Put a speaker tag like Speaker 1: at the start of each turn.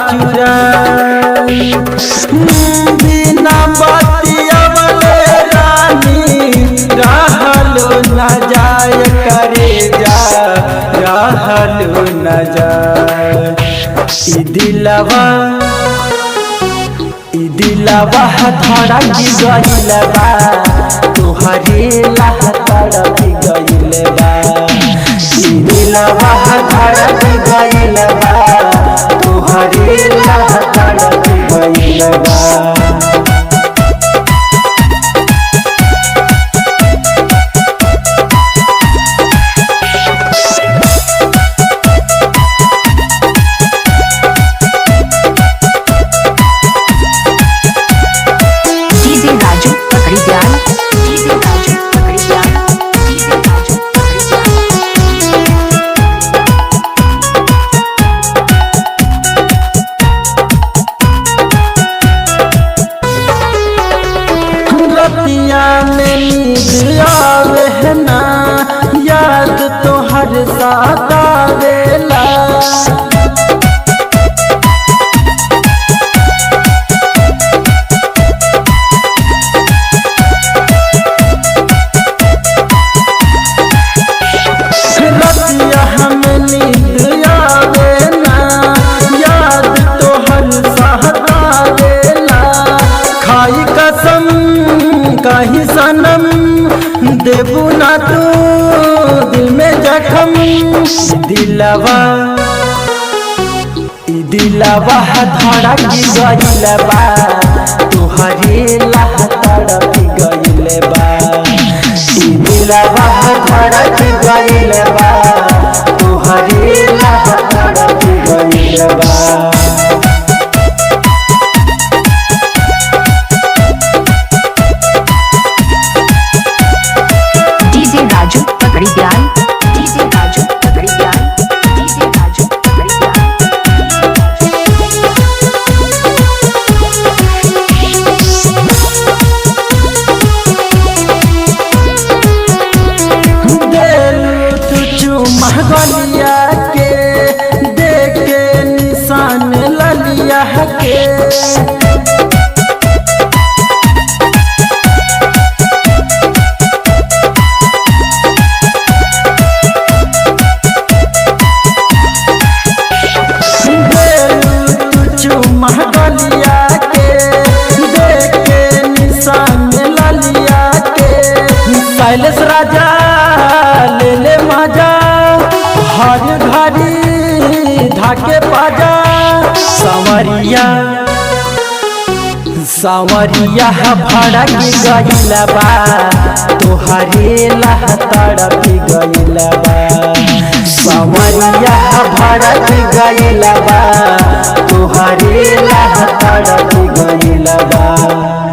Speaker 1: चुरा बिना बतिया वाले रानी रहलो न जाय करे जा रहलो न जाय ई दिलवा धड़क गइल बा तोहरे लाह तड़प गइल बा ई दिलवा धड़क गइल बा तोहरे लाह तड़प गइल बा। रतिया में नींद आवे ना याद तोहर साथ आवेला रतिया हमें नींद आवे ना याद तोहर साथ आवेला खाई कसम कहीं सनम देबू ना तू दिल में जखम दिलवा धड़क गइल बा तोहरे लाह तड़प गइल बा दिलवा धड़क गइल बा तोहरे लाह तड़प गइल बा। महगलिया के देखे निशान ललिया के महगलिया के देखे निशान ललिया के शैलेश राजा ले ले मजा हर घड़ी धाके पाजा सांवरिया भड़क गइल बा तोहरे लाह तड़प गइल बा सांवरिया भड़क गइल बा तोहरे लाह तड़प गइल बा।